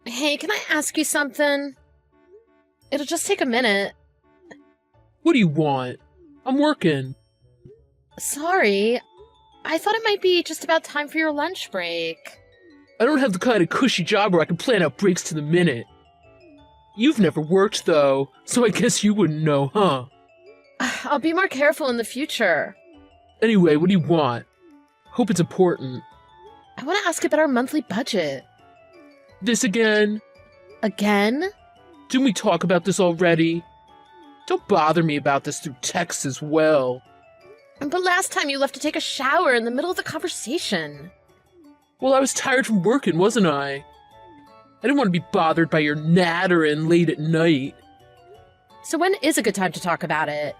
Hey, can I ask you something? It'll just take a minute. What do you want? I'm working. Sorry, I thought it might be just about time for your lunch break. I don't have the kind of cushy job where I can plan out breaks to the minute. You've never worked, though, so I guess you wouldn't know, huh? I'll be more careful in the future. Anyway, what do you want? Hope it's important. I want to ask about our monthly budget. This again? Again? Didn't we talk about this already? Don't bother me about this through text as well. But last time you left to take a shower in the middle of the conversation. Well, I was tired from working, wasn't I? I didn't want to be bothered by your nattering late at night. So when is a good time to talk about it?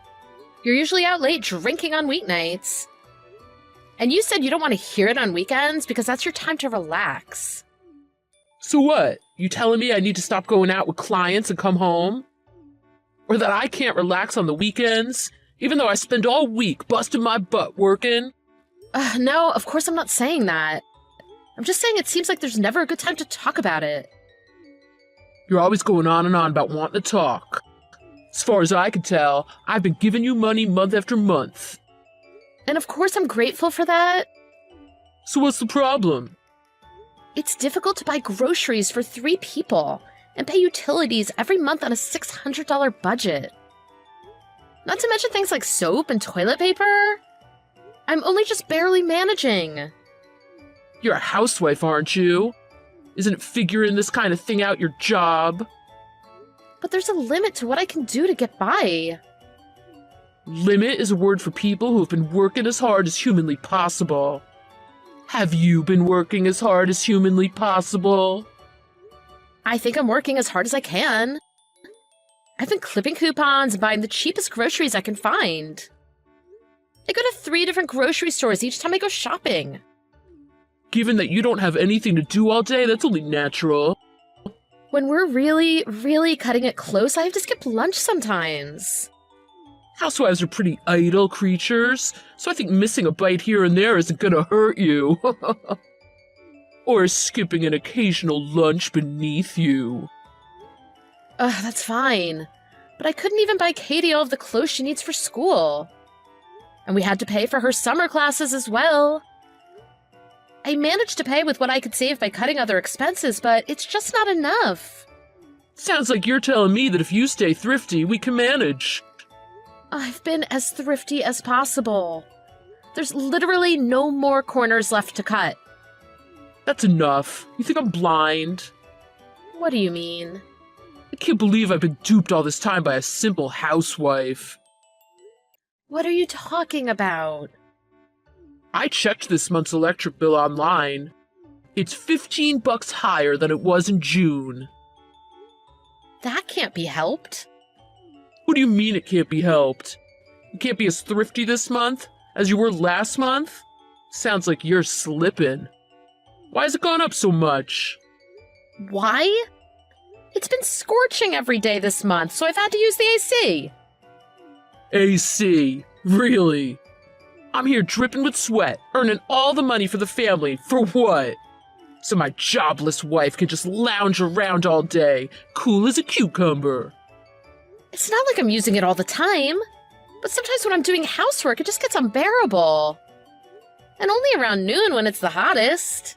You're usually out late drinking on weeknights. And you said you don't want to hear it on weekends because that's your time to relax. So what? You telling me I need to stop going out with clients and come home? Or that I can't relax on the weekends, even though I spend all week busting my butt working? No, of course I'm not saying that. I'm just saying it seems like there's never a good time to talk about it. You're always going on and on about wanting to talk. As far as I can tell, I've been giving you money month after month. And of course I'm grateful for that. So what's the problem? It's difficult to buy groceries for 3 people and pay utilities every month on a $600 budget. Not to mention things like soap and toilet paper. I'm only just barely managing. You're a housewife, aren't you? Isn't it figuring this kind of thing out your job? But there's a limit to what I can do to get by. Limit is a word for people who have been working as hard as humanly possible. Have you been working as hard as humanly possible? I think I'm working as hard as I can. I've been clipping coupons and buying the cheapest groceries I can find. I go to 3 different grocery stores each time I go shopping. Given that you don't have anything to do all day, that's only natural. When we're really, really cutting it close, I have to skip lunch sometimes. Housewives are pretty idle creatures, so I think missing a bite here and there isn't gonna hurt you. Or skipping an occasional lunch beneath you. That's fine. But I couldn't even buy Katie all of the clothes she needs for school. And we had to pay for her summer classes as well. I managed to pay with what I could save by cutting other expenses, but it's just not enough. Sounds like you're telling me that if you stay thrifty, we can manage. I've been as thrifty as possible. There's literally no more corners left to cut. That's enough. You think I'm blind? What do you mean? I can't believe I've been duped all this time by a simple housewife. What are you talking about? I checked this month's electric bill online. It's $15 higher than it was in June. That can't be helped. What do you mean it can't be helped? You can't be as thrifty this month as you were last month? Sounds like you're slipping. Why has it gone up so much? Why? It's been scorching every day this month, so I've had to use the AC. AC, really? I'm here dripping with sweat, earning all the money for the family, for what? So my jobless wife can just lounge around all day, cool as a cucumber. It's not like I'm using it all the time, but sometimes when I'm doing housework, it just gets unbearable. And only around noon when it's the hottest.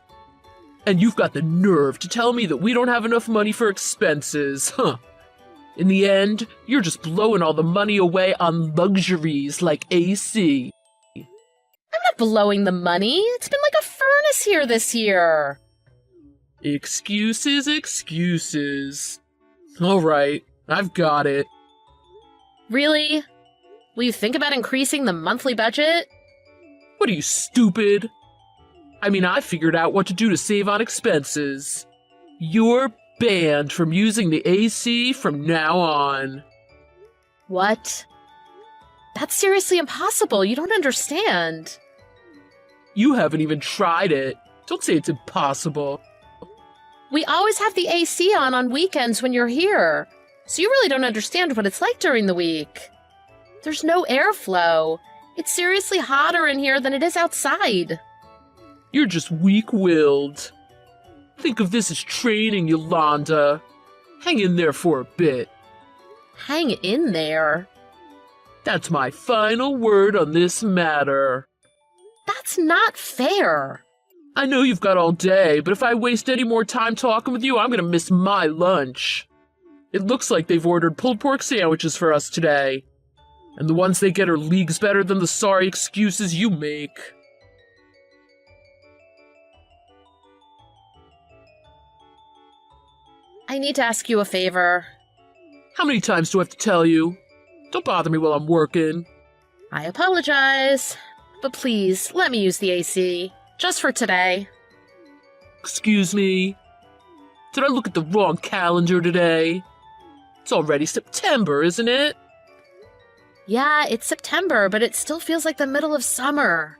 And you've got the nerve to tell me that we don't have enough money for expenses, huh? In the end, you're just blowing all the money away on luxuries like AC. I'm not blowing the money. It's been like a furnace here this year. Excuses, excuses. All right, I've got it. Really? Will you think about increasing the monthly budget? What are you, stupid? I mean, I figured out what to do to save on expenses. You're banned from using the AC from now on. What? That's seriously impossible. You don't understand. You haven't even tried it. Don't say it's impossible. We always have the AC on weekends when you're here, so you really don't understand what it's like during the week. There's no airflow. It's seriously hotter in here than it is outside. You're just weak-willed. Think of this as training, Yolanda. Hang in there for a bit. Hang in there? That's my final word on this matter. That's not fair. I know you've got all day, but if I waste any more time talking with you, I'm gonna miss my lunch. It looks like they've ordered pulled pork sandwiches for us today. And the ones they get are leagues better than the sorry excuses you make. I need to ask you a favor. How many times do I have to tell you? Don't bother me while I'm working. I apologize, but please let me use the AC. Just for today. Excuse me? Did I look at the wrong calendar today? It's already September, isn't it? Yeah, it's September, but it still feels like the middle of summer.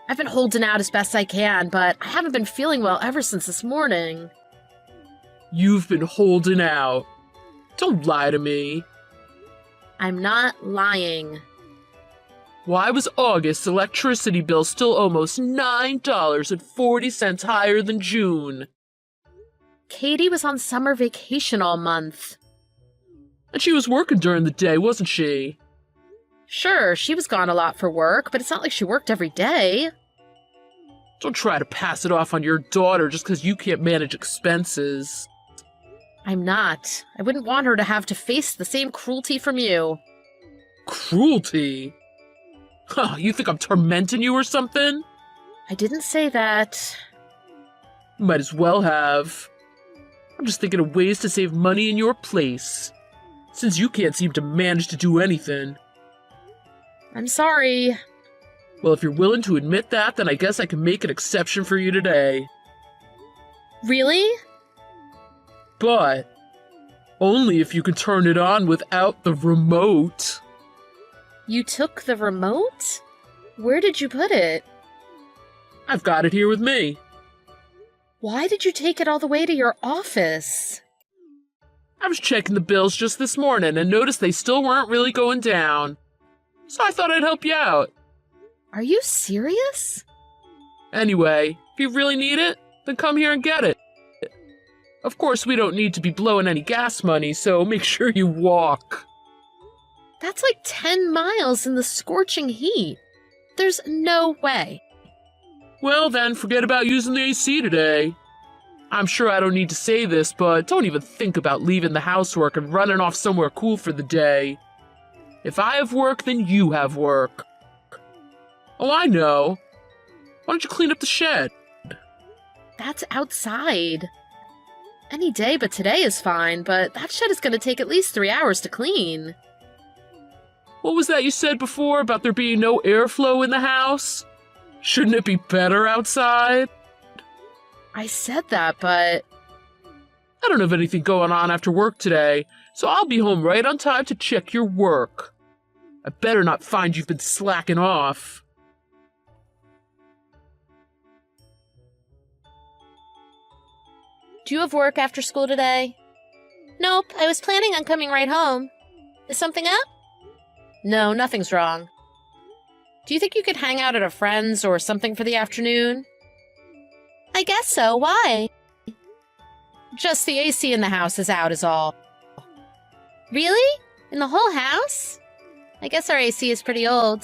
I've been holding out as best I can, but I haven't been feeling well ever since this morning. You've been holding out. Don't lie to me. I'm not lying. Why was August's electricity bill still almost $9.40 higher than June? Katie was on summer vacation all month. And she was working during the day, wasn't she? Sure, she was gone a lot for work, but it's not like she worked every day. Don't try to pass it off on your daughter just because you can't manage expenses. I'm not. I wouldn't want her to have to face the same cruelty from you. Cruelty? Huh, you think I'm tormenting you or something? I didn't say that. Might as well have. I'm just thinking of ways to save money in your place, since you can't seem to manage to do anything. I'm sorry. Well, if you're willing to admit that, then I guess I can make an exception for you today. Really? But only if you can turn it on without the remote. You took the remote? Where did you put it? I've got it here with me. Why did you take it all the way to your office? I was checking the bills just this morning and noticed they still weren't really going down. So I thought I'd help you out. Are you serious? Anyway, if you really need it, then come here and get it. Of course, we don't need to be blowing any gas money, so make sure you walk. That's like 10 miles in the scorching heat. There's no way. Well then, forget about using the AC today. I'm sure I don't need to say this, but don't even think about leaving the housework and running off somewhere cool for the day. If I have work, then you have work. Oh, I know. Why don't you clean up the shed? That's outside. Any day but today is fine, but that shed is going to take at least 3 hours to clean. What was that you said before about there being no airflow in the house? Shouldn't it be better outside? I said that, but... I don't have anything going on after work today, so I'll be home right on time to check your work. I better not find you've been slacking off. Do you have work after school today? Nope, I was planning on coming right home. Is something up? No, nothing's wrong. Do you think you could hang out at a friend's or something for the afternoon? I guess so. Why? Just the AC in the house is out is all. Really? In the whole house? I guess our AC is pretty old.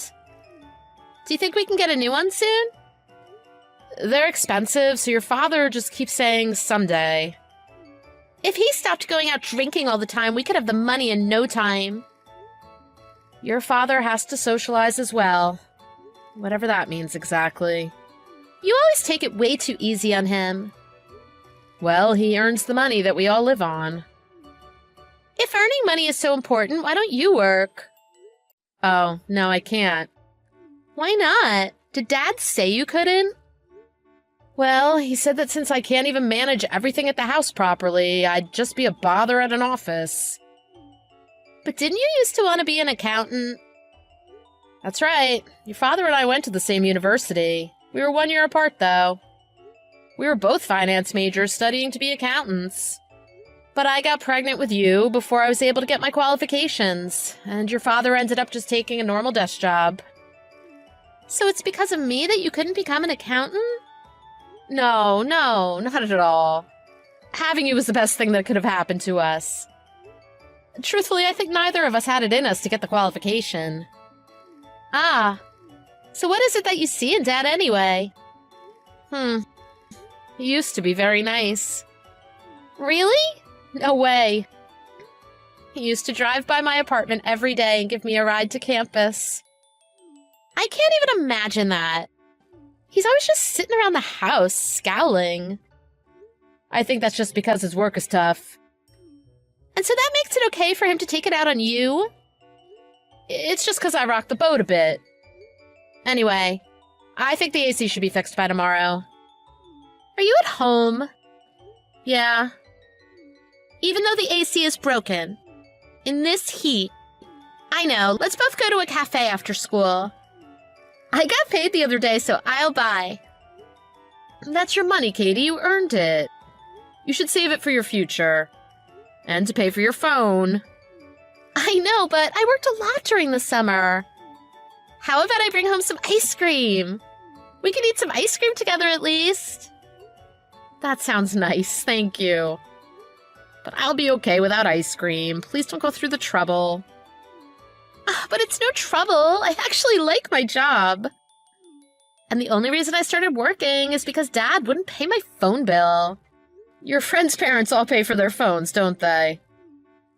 Do you think we can get a new one soon? They're expensive, so your father just keeps saying someday. If he stopped going out drinking all the time, we could have the money in no time. Your father has to socialize as well. Whatever that means exactly. You always take it way too easy on him. Well, he earns the money that we all live on. If earning money is so important, why don't you work? Oh, no, I can't. Why not? Did Dad say you couldn't? Well, he said that since I can't even manage everything at the house properly, I'd just be a bother at an office. But didn't you used to want to be an accountant? That's right. Your father and I went to the same university. We were 1 year apart, though. We were both finance majors studying to be accountants. But I got pregnant with you before I was able to get my qualifications, and your father ended up just taking a normal desk job. So it's because of me that you couldn't become an accountant? No, not at all. Having you was the best thing that could have happened to us. Truthfully, I think neither of us had it in us to get the qualification. Ah, so what is it that you see in Dad anyway? He used to be very nice. Really? No way. He used to drive by my apartment every day and give me a ride to campus. I can't even imagine that. He's always just sitting around the house, scowling. I think that's just because his work is tough. And so that makes it okay for him to take it out on you? It's just because I rock the boat a bit. Anyway, I think the AC should be fixed by tomorrow. Are you at home? Yeah. Even though the AC is broken, in this heat, I know, let's both go to a cafe after school. I got paid the other day, so I'll buy. That's your money, Katie. You earned it. You should save it for your future. And to pay for your phone. I know, but I worked a lot during the summer. How about I bring home some ice cream? We can eat some ice cream together at least. That sounds nice, thank you. But I'll be okay without ice cream. Please don't go through the trouble. But it's no trouble. I actually like my job. And the only reason I started working is because Dad wouldn't pay my phone bill. Your friends' parents all pay for their phones, don't they?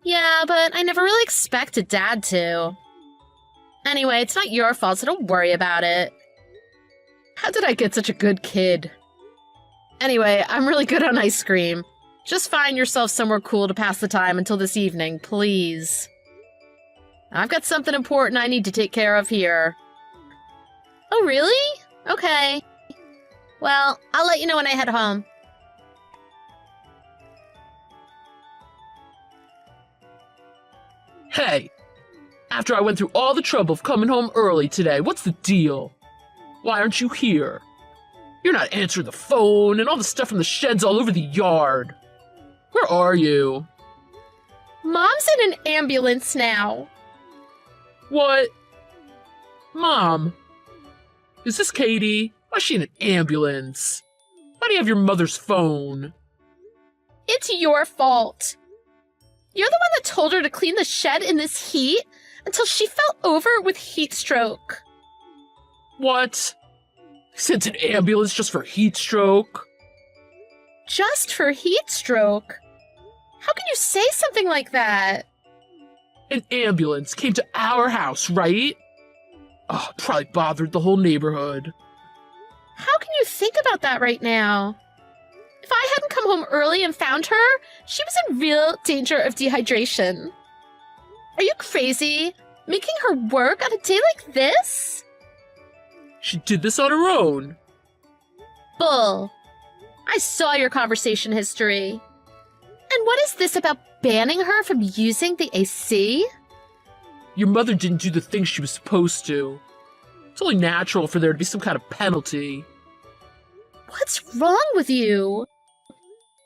Yeah, but I never really expected Dad to. Anyway, it's not your fault, so don't worry about it. How did I get such a good kid? Anyway, I'm really good on ice cream. Just find yourself somewhere cool to pass the time until this evening, please. I've got something important I need to take care of here. Oh, really? Okay. Well, I'll let you know when I head home. Hey! After I went through all the trouble of coming home early today, what's the deal? Why aren't you here? You're not answering the phone, and all the stuff from the shed's all over the yard. Where are you? Mom's in an ambulance now. What? Mom? Is this Katie? Why's she in an ambulance? Why do you have your mother's phone? It's your fault. You're the one that told her to clean the shed in this heat until she fell over with heat stroke. What? Sent an ambulance just for heat stroke? Just for heat stroke? How can you say something like that? An ambulance came to our house, right? Oh, probably bothered the whole neighborhood. How can you think about that right now? If I hadn't come home early and found her, she was in real danger of dehydration. Are you crazy? Making her work on a day like this? She did this on her own. Bull. I saw your conversation history. And what is this about banning her from using the AC? Your mother didn't do the things she was supposed to. It's only natural for there to be some kind of penalty. What's wrong with you?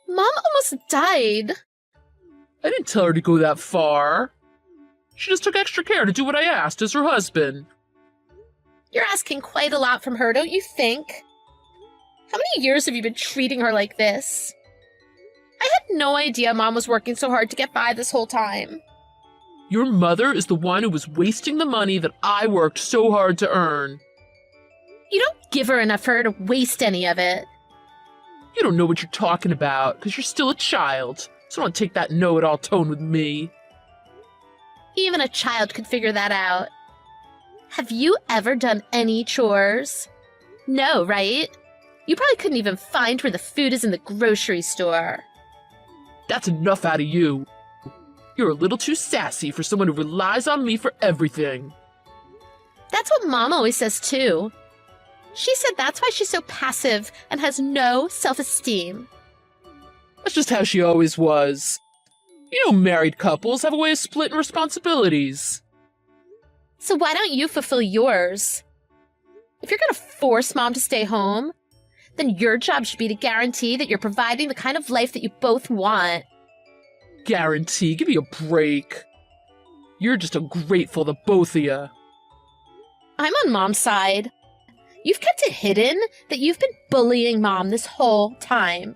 Mom almost died. I didn't tell her to go that far. She just took extra care to do what I asked as her husband. You're asking quite a lot from her, don't you think? How many years have you been treating her like this? I had no idea Mom was working so hard to get by this whole time. Your mother is the one who was wasting the money that I worked so hard to earn. You don't give her enough for her to waste any of it. You don't know what you're talking about, because you're still a child, so don't take that know-it-all tone with me. Even a child could figure that out. Have you ever done any chores? No, right? You probably couldn't even find where the food is in the grocery store. That's enough out of you. You're a little too sassy for someone who relies on me for everything. That's what Mom always says, too. She said that's why she's so passive and has no self-esteem. That's just how she always was. You know, married couples have a way of splitting responsibilities. So why don't you fulfill yours? If you're gonna force Mom to stay home, then your job should be to guarantee that you're providing the kind of life that you both want. Guarantee? Give me a break. You're just ungrateful, the both of you. I'm on Mom's side. You've kept it hidden that you've been bullying Mom this whole time.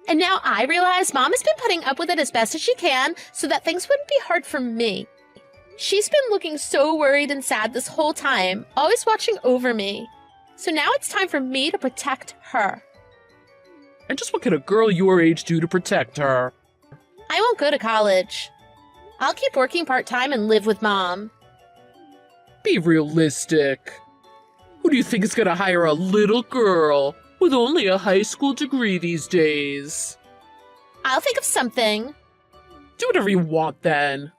And now I realize Mom has been putting up with it as best as she can so that things wouldn't be hard for me. She's been looking so worried and sad this whole time, always watching over me. So now it's time for me to protect her. And just what can a girl your age do to protect her? I won't go to college. I'll keep working part-time and live with Mom. Be realistic. Who do you think is gonna hire a little girl with only a high school degree these days? I'll think of something. Do whatever you want then.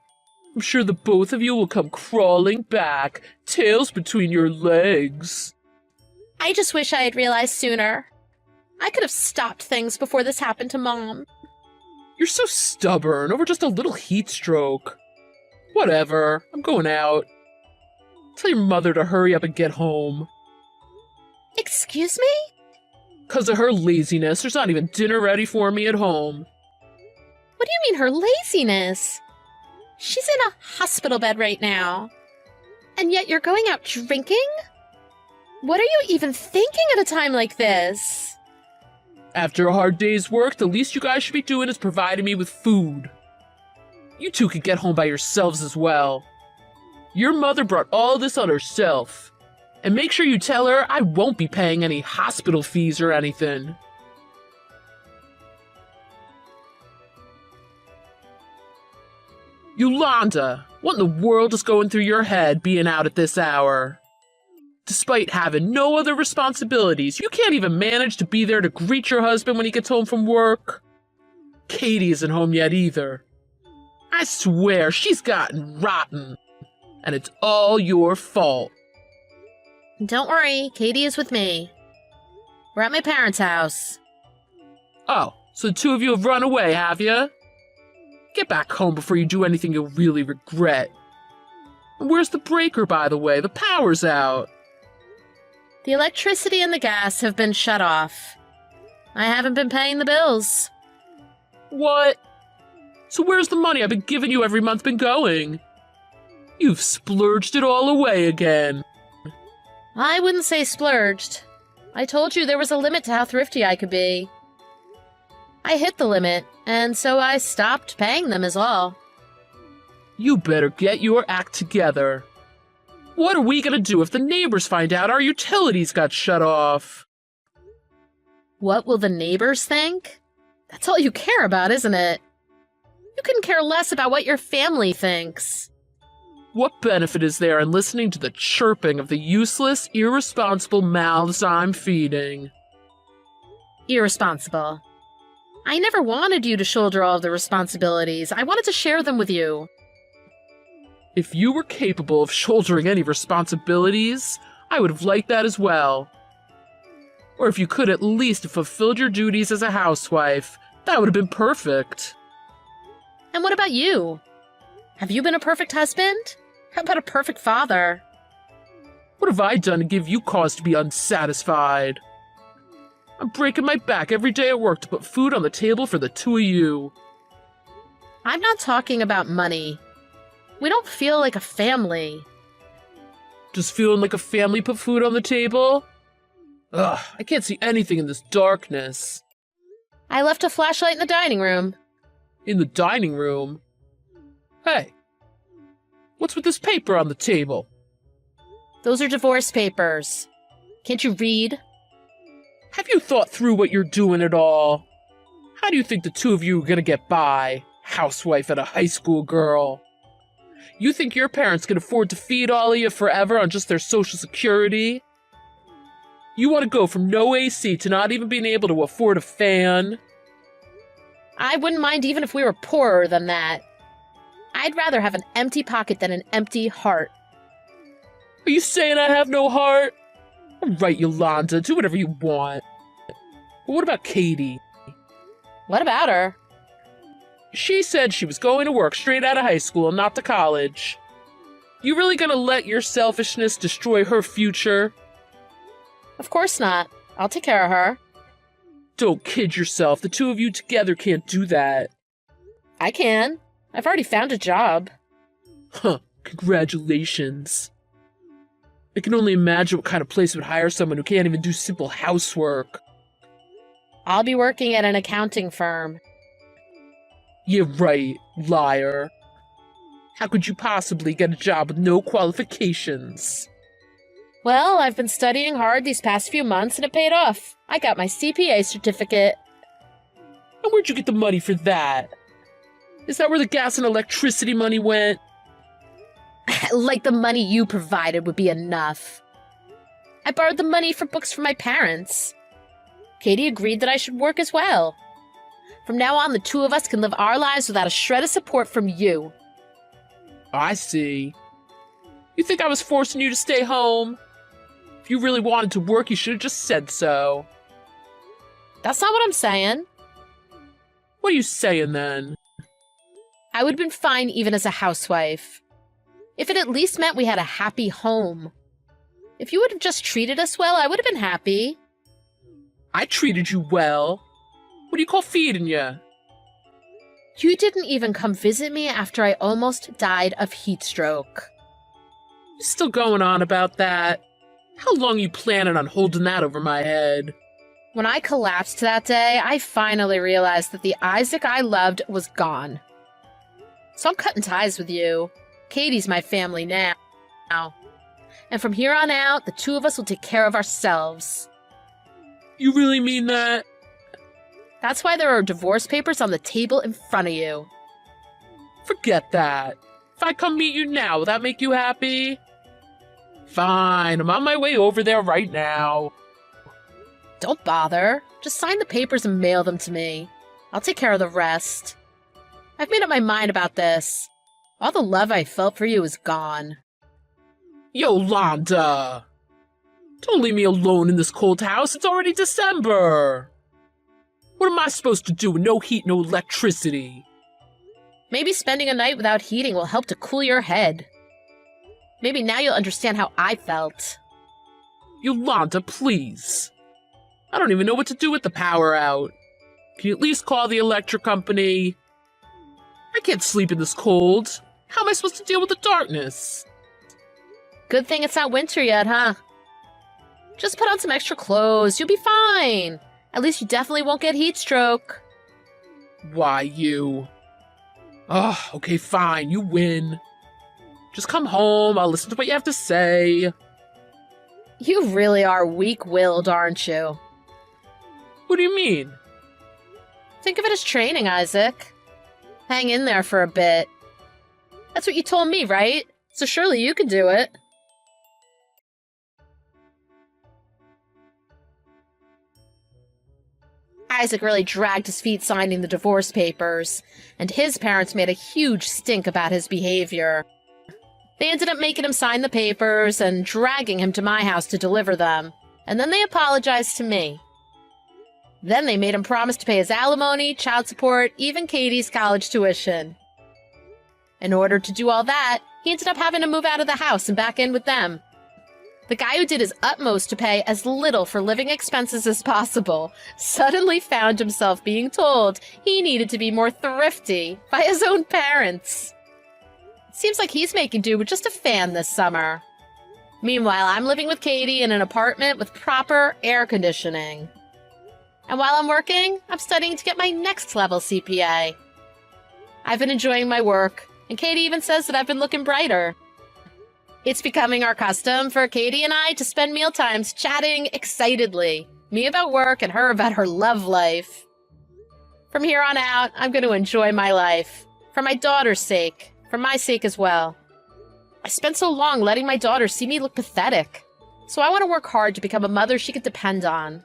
I'm sure the both of you will come crawling back, tails between your legs. I just wish I had realized sooner. I could have stopped things before this happened to Mom. You're so stubborn over just a little heat stroke. Whatever, I'm going out. Tell your mother to hurry up and get home. Excuse me? 'Cause of her laziness, there's not even dinner ready for me at home. What do you mean her laziness? She's in a hospital bed right now. And yet you're going out drinking? What are you even thinking at a time like this? After a hard day's work, the least you guys should be doing is providing me with food. You two could get home by yourselves as well. Your mother brought all this on herself. And make sure you tell her I won't be paying any hospital fees or anything. Yolanda, what in the world is going through your head being out at this hour? Despite having no other responsibilities, you can't even manage to be there to greet your husband when he gets home from work. Katie isn't home yet either. I swear she's gotten rotten. And it's all your fault. Don't worry, Katie is with me. We're at my parents' house. Oh, so the two of you have run away, have you? Get back home before you do anything you'll really regret. And where's the breaker, by the way? The power's out. The electricity and the gas have been shut off. I haven't been paying the bills. What? So where's the money I've been giving you every month been going? You've splurged it all away again. I wouldn't say splurged. I told you there was a limit to how thrifty I could be. I hit the limit, and so I stopped paying them is all. You better get your act together. What are we gonna do if the neighbors find out our utilities got shut off? What will the neighbors think? That's all you care about, isn't it? You couldn't care less about what your family thinks. What benefit is there in listening to the chirping of the useless, irresponsible mouths I'm feeding? Irresponsible. I never wanted you to shoulder all of the responsibilities. I wanted to share them with you. If you were capable of shouldering any responsibilities, I would have liked that as well. Or if you could at least have fulfilled your duties as a housewife, that would have been perfect. And what about you? Have you been a perfect husband? How about a perfect father? What have I done to give you cause to be unsatisfied? I'm breaking my back every day at work to put food on the table for the two of you. I'm not talking about money. We don't feel like a family. Just feeling like a family put food on the table? Ugh, I can't see anything in this darkness. I left a flashlight in the dining room. In the dining room? Hey, what's with this paper on the table? Those are divorce papers. Can't you read? Have you thought through what you're doing at all? How do you think the two of you are gonna get by? Housewife and a high school girl. You think your parents can afford to feed all of you forever on just their social security? You want to go from no AC to not even being able to afford a fan? I wouldn't mind even if we were poorer than that. I'd rather have an empty pocket than an empty heart. Are you saying I have no heart? All right, Yolanda, do whatever you want. But what about Katie? What about her? She said she was going to work straight out of high school and not to college. You really gonna let your selfishness destroy her future? Of course not. I'll take care of her. Don't kid yourself. The two of you together can't do that. I can. I've already found a job. Huh, congratulations. I can only imagine what kind of place would hire someone who can't even do simple housework. I'll be working at an accounting firm. Yeah, right, liar. How could you possibly get a job with no qualifications? Well, I've been studying hard these past few months and it paid off. I got my CPA certificate. And where'd you get the money for that? Is that where the gas and electricity money went? Like the money you provided would be enough. I borrowed the money for books from my parents. Katie agreed that I should work as well. From now on, the two of us can live our lives without a shred of support from you. I see. You think I was forcing you to stay home? If you really wanted to work, you should have just said so. That's not what I'm saying. What are you saying then? I would have been fine even as a housewife. If it at least meant we had a happy home. If you would have just treated us well, I would have been happy. I treated you well. What do you call feeding you? You didn't even come visit me after I almost died of heat stroke. You still going on about that? How long are you planning on holding that over my head? When I collapsed that day, I finally realized that the Isaac I loved was gone. So I'm cutting ties with you. Katie's my family now. And from here on out, the two of us will take care of ourselves. You really mean that? That's why there are divorce papers on the table in front of you. Forget that. If I come meet you now, will that make you happy? Fine, I'm on my way over there right now. Don't bother. Just sign the papers and mail them to me. I'll take care of the rest. I've made up my mind about this. All the love I felt for you is gone. Yolanda! Don't leave me alone in this cold house. It's already December. What am I supposed to do with no heat, no electricity? Maybe spending a night without heating will help to cool your head. Maybe now you'll understand how I felt. Yolanda, please. I don't even know what to do with the power out. Can you at least call the electric company? I can't sleep in this cold. How am I supposed to deal with the darkness? Good thing it's not winter yet, huh? Just put on some extra clothes. You'll be fine. At least you definitely won't get heat stroke. Why, you? Oh, okay, fine. You win. Just come home. I'll listen to what you have to say. You really are weak-willed, aren't you? What do you mean? Think of it as training, Isaac. Hang in there for a bit. That's what you told me, right? So surely you can do it. Isaac really dragged his feet signing the divorce papers, and his parents made a huge stink about his behavior. They ended up making him sign the papers and dragging him to my house to deliver them, and then they apologized to me. Then they made him promise to pay his alimony, child support, even Katie's college tuition. In order to do all that, he ended up having to move out of the house and back in with them. The guy who did his utmost to pay as little for living expenses as possible suddenly found himself being told he needed to be more thrifty by his own parents. It seems like he's making do with just a fan this summer. Meanwhile, I'm living with Katie in an apartment with proper air conditioning. And while I'm working, I'm studying to get my next level CPA. I've been enjoying my work, and Katie even says that I've been looking brighter. It's becoming our custom for Katie and I to spend mealtimes chatting excitedly, me about work and her about her love life. From here on out, I'm going to enjoy my life, for my daughter's sake, for my sake as well. I spent so long letting my daughter see me look pathetic, so I want to work hard to become a mother she could depend on.